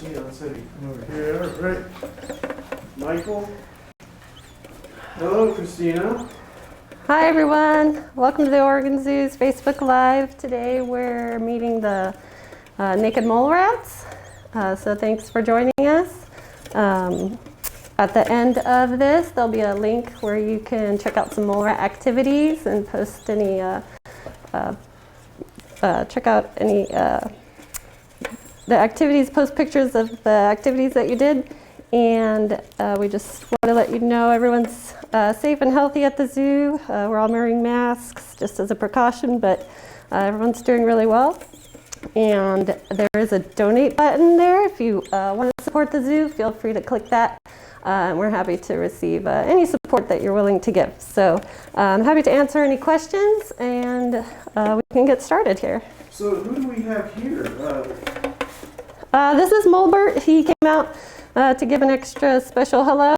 Christina, let's have you come over here. All right. Michael. Hello, Christina. Hi everyone, welcome to the Oregon Zoo's Facebook Live. Today we're meeting the naked mole rats, so thanks for joining us. At the end of this there'll be a link where you can check out some mole rat activities and post any, check out any the activities, post pictures of the activities that you did. And we just want to let you know everyone's safe and healthy at the zoo. We're all wearing masks just as a precaution, but everyone's doing really well. And there is a donate button there. If you want to support the zoo, feel free to click that. And we're happy to receive any support that you're willing to give. So I'm happy to answer any questions, and we can get started here. So who do we have here? This is Mulbert. He came out to give an extra special hello,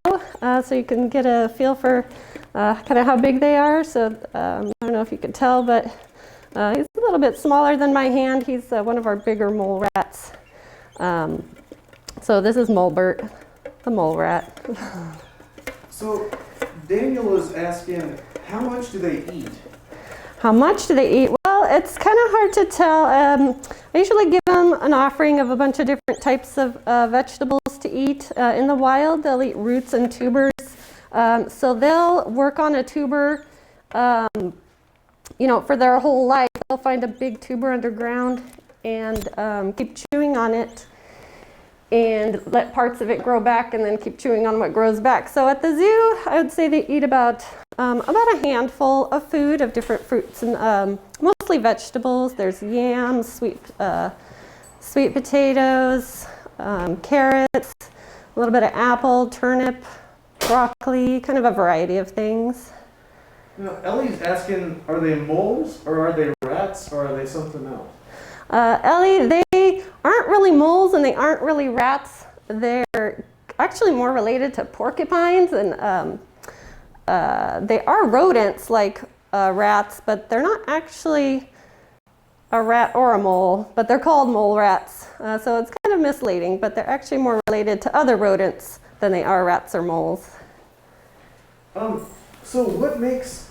so you can get a feel for kind of how big they are. So I don't know if you could tell, but he's a little bit smaller than my hand. He's one of our bigger mole rats. So this is Mulbert, the mole rat. So Daniel is asking, how much do they eat? How much do they eat? Well, it's kind of hard to tell. I usually give them an offering of a bunch of different types of vegetables to eat. In the wild, they'll eat roots and tubers. So they'll work on a tuber, for their whole life. They'll find a big tuber underground and keep chewing on it and let parts of it grow back and then keep chewing on what grows back. So at the zoo, I would say they eat about a handful of food of different fruits and mostly vegetables. There's yams, sweet potatoes, carrots, a little bit of apple, turnip, broccoli, kind of a variety of things. Now, Ellie's asking, are they moles or are they rats or are they something else? Ellie, they aren't really moles and they aren't really rats. They're actually more related to porcupines, and they are rodents like rats, but they're not actually a rat or a mole, but they're called mole rats. So it's kind of misleading, but they're actually more related to other rodents than they are rats or moles. So what makes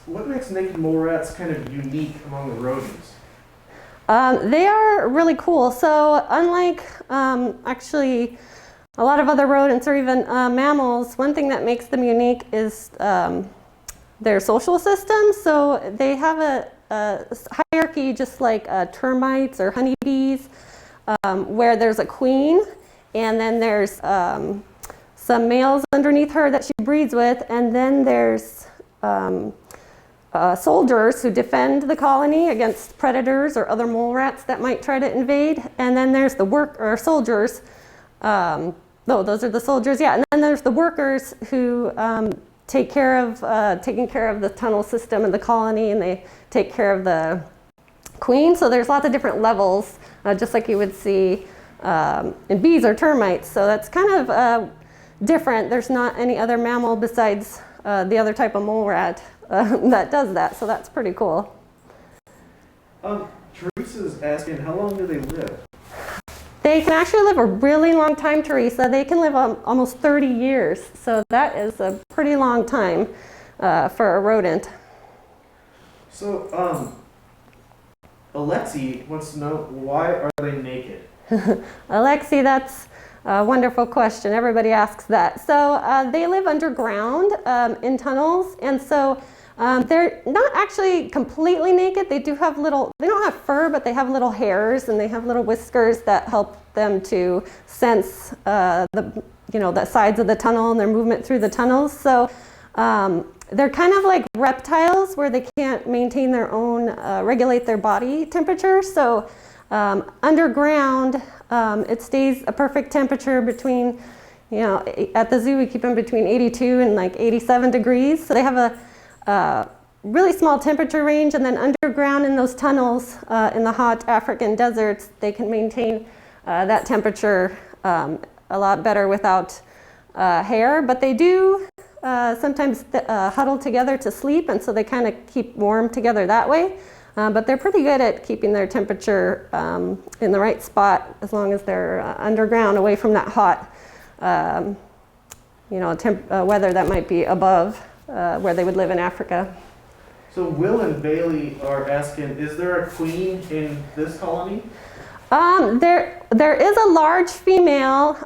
naked mole rats kind of unique among the rodents? They are really cool. So unlike actually a lot of other rodents or even mammals, one thing that makes them unique is their social system. So they have a hierarchy just like termites or honeybees, where there's a queen and then there's some males underneath her that she breeds with, and then there's soldiers who defend the colony against predators or other mole rats that might try to invade. And then there's the soldiers. Those are the soldiers, yeah. And then there's the workers who taking care of the tunnel system and the colony, and they take care of the queen. So there's lots of different levels, just like you would see in bees or termites. So that's kind of different. There's not any other mammal besides the other type of mole rat that does that, so that's pretty cool. Teresa's asking, how long do they live? They can actually live a really long time, Teresa. They can live almost 30 years, so that is a pretty long time for a rodent. So, Alexi wants to know, why are they naked? Alexi, that's a wonderful question. Everybody asks that. So they live underground in tunnels, and so they're not actually completely naked. They don't have fur, but they have little hairs and they have little whiskers that help them to sense the sides of the tunnel and their movement through the tunnels. So they're kind of like reptiles where they can't maintain their own, regulate their body temperature. So underground, it stays a perfect temperature between, at the zoo we keep them between 82 and like 87 degrees. So they have a really small temperature range, and then underground in those tunnels in the hot African deserts, they can maintain that temperature a lot better without hair. But they do sometimes huddle together to sleep, and so they kind of keep warm together that way. But they're pretty good at keeping their temperature in the right spot as long as they're underground, away from that hot, weather that might be above where they would live in Africa. So Will and Bailey are asking, is there a queen in this colony? There is a large female,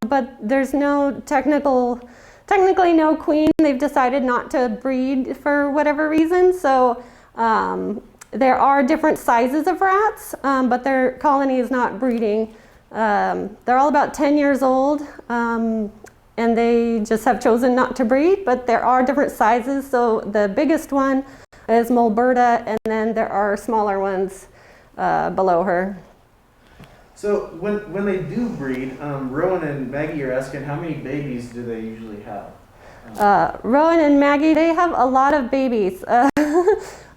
but there's no technically no queen. They've decided not to breed for whatever reason. So there are different sizes of rats, but their colony is not breeding. They're all about 10 years old, and they just have chosen not to breed, but there are different sizes. So the biggest one is Molberta, and then there are smaller ones below her. So when they do breed, Rowan and Maggie are asking how many babies do they usually have? Rowan and Maggie, they have a lot of babies.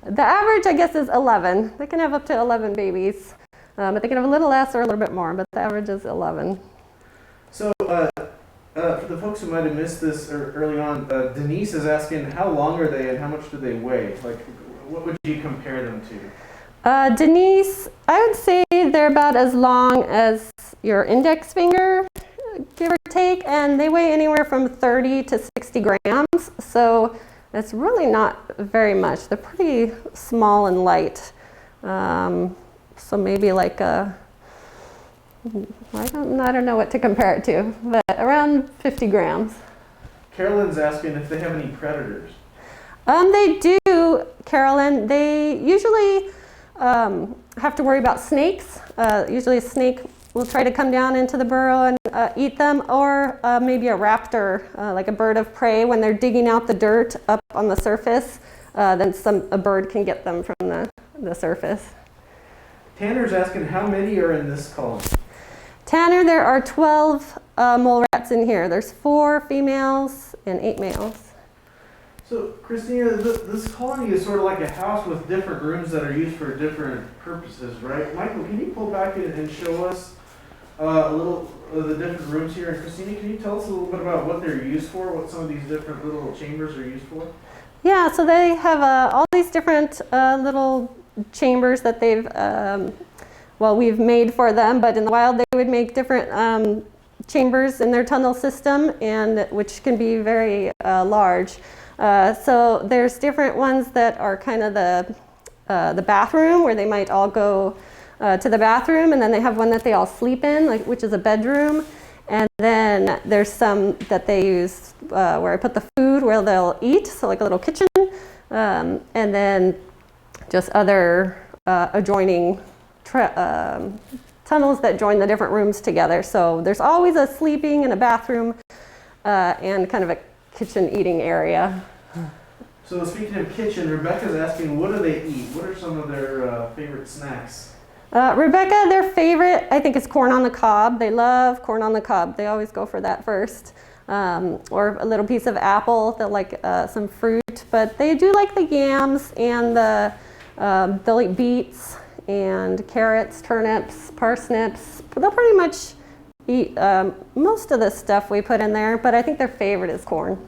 The average, I guess, is 11. They can have up to 11 babies, but they can have a little less or a little bit more, but the average is 11. So for the folks who might have missed this early on, Denise is asking how long are they and how much do they weigh? Like, what would you compare them to? Denise, I would say they're about as long as your index finger, give or take, and they weigh anywhere from 30 to 60 grams. So it's really not very much. They're pretty small and light. So maybe like I don't know what to compare it to, but around 50 grams. Carolyn's asking if they have any predators. They do, Carolyn. They usually have to worry about snakes. Usually a snake will try to come down into the burrow and eat them, or maybe a raptor, like a bird of prey. When they're digging out the dirt up on the surface, then a bird can get them from the surface. Tanner's asking how many are in this colony? Tanner, there are 12 mole rats in here. There's 4 females and 8 males. So, Christina, this colony is sort of like a house with different rooms that are used for different purposes, right? Michael, can you pull back and show us a little of the different rooms here? And Christina, can you tell us a little bit about what they're used for, what some of these different little chambers are used for? Yeah, so they have all these different little chambers that we've made for them, but in the wild they would make different chambers in their tunnel system, and which can be very large. So there's different ones that are kind of the bathroom, where they might all go to the bathroom, and then they have one that they all sleep in, which is a bedroom. And then there's some that they use where I put the food where they'll eat, so like a little kitchen, and then just other adjoining tunnels that join the different rooms together. So there's always a sleeping and a bathroom and kind of a kitchen eating area. So speaking of kitchen, Rebecca's asking, what do they eat? What are some of their favorite snacks? Rebecca, their favorite, I think, is corn on the cob. They love corn on the cob. They always go for that first. Or a little piece of apple. They'll like some fruit, but they do like the yams, and they'll eat beets and carrots, turnips, parsnips. They'll pretty much eat most of the stuff we put in there, but I think their favorite is corn.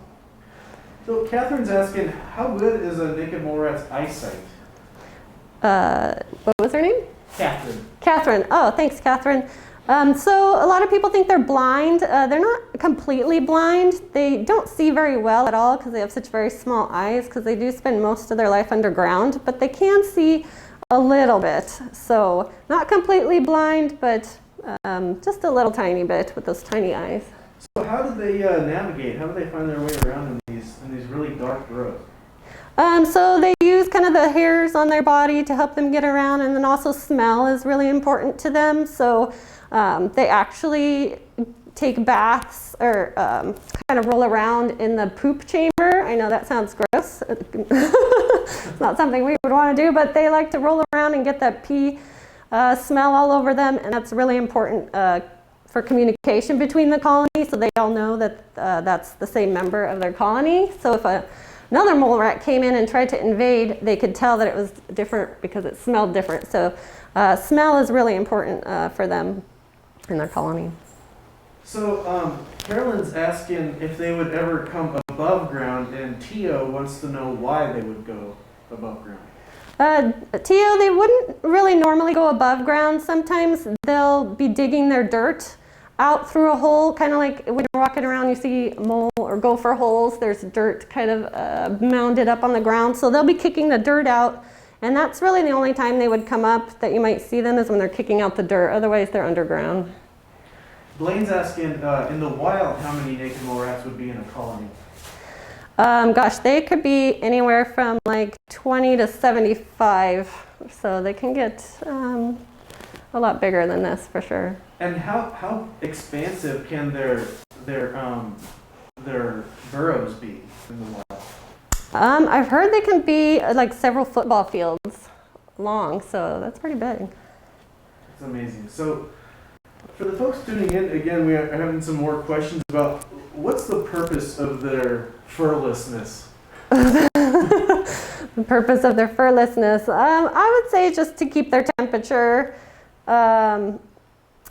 So Catherine's asking, how good is a naked mole rat's eyesight? What was her name? Catherine. Catherine. Oh, thanks, Catherine. So a lot of people think they're blind. They're not completely blind. They don't see very well at all because they have such very small eyes, because they do spend most of their life underground, but they can see a little bit. So not completely blind, but just a little tiny bit with those tiny eyes. So how do they navigate? How do they find their way around in these really dark burrows? So they use kind of the hairs on their body to help them get around, and then also smell is really important to them. So they actually take baths or kind of roll around in the poop chamber. I know that sounds gross. It's not something we would want to do, but they like to roll around and get that pee smell all over them, and that's really important for communication between the colony, so they all know that that's the same member of their colony. So if another mole rat came in and tried to invade, they could tell that it was different because it smelled different. So smell is really important for them in their colony. So Carolyn's asking if they would ever come above ground, and Tio wants to know why they would go above ground. Teal, they wouldn't really normally go above ground. Sometimes they'll be digging their dirt out through a hole, kind of like when you're walking around, you see mole or gopher holes. There's dirt kind of mounded up on the ground. So they'll be kicking the dirt out. And that's really the only time they would come up that you might see them is when they're kicking out the dirt. Otherwise, they're underground. Blaine's asking, in the wild, how many naked mole rats would be in a colony? Gosh, they could be anywhere from like 20 to 75. So they can get a lot bigger than this for sure. And how expansive can their burrows be in the wild? I've heard they can be like several football fields long, so that's pretty big. It's amazing. So for the folks tuning in, again, we are having some more questions about what's the purpose of their furlessness? The purpose of their furlessness, I would say just to keep their temperature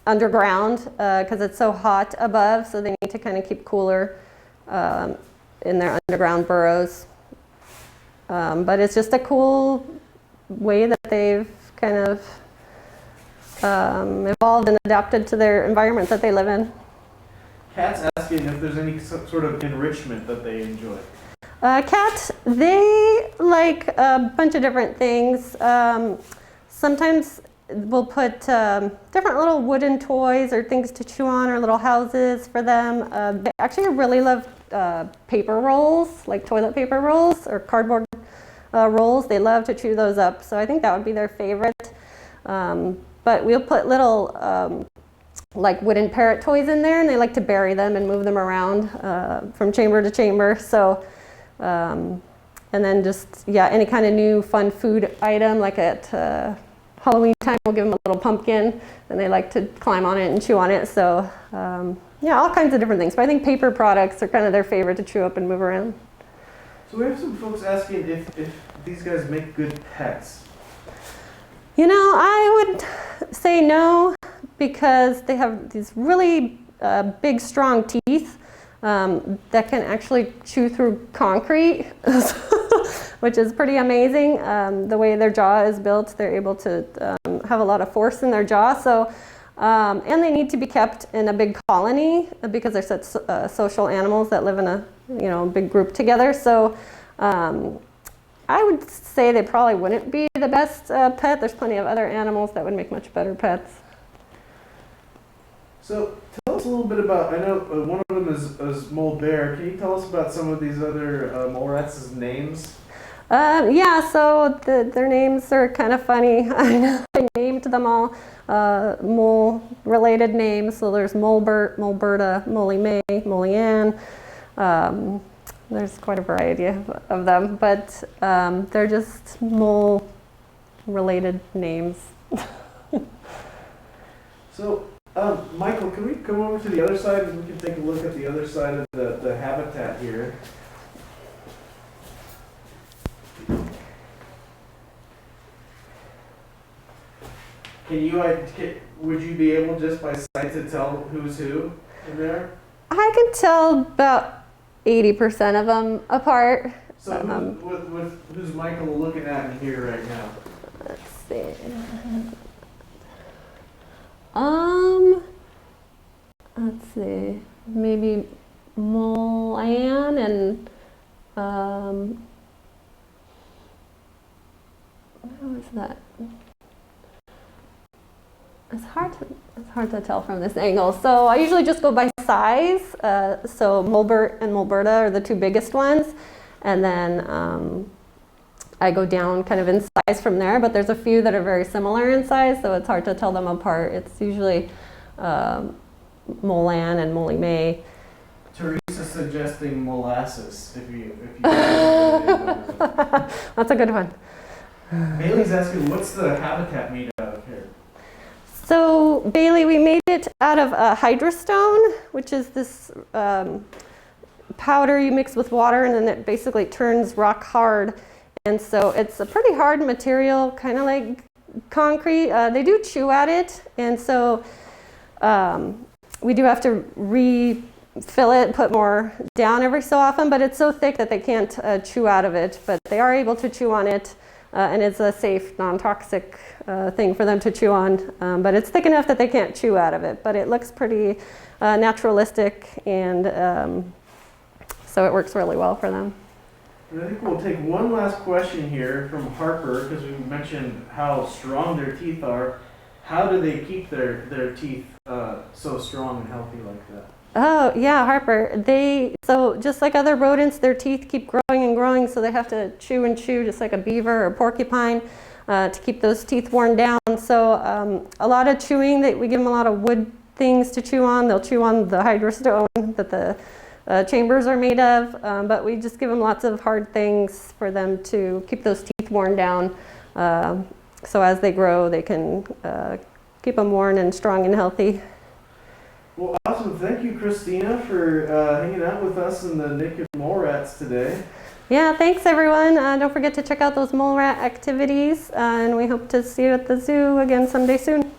underground because it's so hot above, so they need to kind of keep cooler in their underground burrows. But it's just a cool way that they've kind of evolved and adapted to their environment that they live in. Cat's asking if there's any sort of enrichment that they enjoy. Cats, they like a bunch of different things. Sometimes we'll put different little wooden toys or things to chew on or little houses for them. They actually really love paper rolls, like toilet paper rolls or cardboard rolls. They love to chew those up, so I think that would be their favorite. But we'll put little like wooden parrot toys in there, and they like to bury them and move them around from chamber to chamber. So, and then just, yeah, any kind of new fun food item, like at Halloween time, we'll give them a little pumpkin, and they like to climb on it and chew on it. So, yeah, all kinds of different things. But I think paper products are kind of their favorite to chew up and move around. So we have some folks asking if these guys make good pets. You know, I would say no, because they have these really big, strong teeth that can actually chew through concrete, which is pretty amazing. The way their jaw is built, they're able to have a lot of force in their jaw. So, and they need to be kept in a big colony because they're such social animals that live in a big group together. So. I would say they probably wouldn't be the best pet. There's plenty of other animals that would make much better pets. So tell us a little bit about, I know one of them is mole bear. Can you tell us about some of these other mole rats' names? Yeah, so their names are kind of funny. I know they named them all mole-related names. So there's Molebert, Moleberta, Moley May, Moley Ann. There's quite a variety of them, but they're just mole-related names. So, Michael, can we come over to the other side and we can take a look at the other side of the habitat here? Would you be able just by sight to tell who's who in there? I can tell about 80% of them apart. So who's Michael looking at in here right now? Let's see. Let's see. Maybe Mole Ann and how is that? It's hard to tell from this angle. So I usually just go by size. So Molebert and Moleberta are the two biggest ones. And then I go down kind of in size from there. But there's a few that are very similar in size, so it's hard to tell them apart. It's usually Mole Ann and Moley May. Teresa's suggesting molasses, if you That's a good one. Bailey's asking, what's the habitat made out of here? So Bailey, we made it out of Hydra Stone, which is this powder you mix with water, and then it basically turns rock hard. And so it's a pretty hard material, kind of like concrete. They do chew at it, and so we do have to refill it, put more down every so often, but it's so thick that they can't chew out of it. But they are able to chew on it and it's a safe, non-toxic thing for them to chew on. But it's thick enough that they can't chew out of it. But it looks pretty naturalistic, and so it works really well for them. And I think we'll take one last question here from Harper, because we mentioned how strong their teeth are. How do they keep their teeth so strong and healthy like that? Oh, yeah, Harper. So just like other rodents, their teeth keep growing and growing, so they have to chew and chew just like a beaver or porcupine to keep those teeth worn down. So a lot of chewing, we give them a lot of wood things to chew on. They'll chew on the Hydra Stone that the chambers are made of, but we just give them lots of hard things for them to keep those teeth worn down. So as they grow, they can keep them worn and strong and healthy. Well, awesome. Thank you, Christina, for hanging out with us in the naked mole rats today. Yeah, thanks everyone. Don't forget to check out those mole rat activities, and we hope to see you at the zoo again someday soon.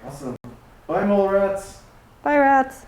Awesome. Bye, mole rats. Bye, rats.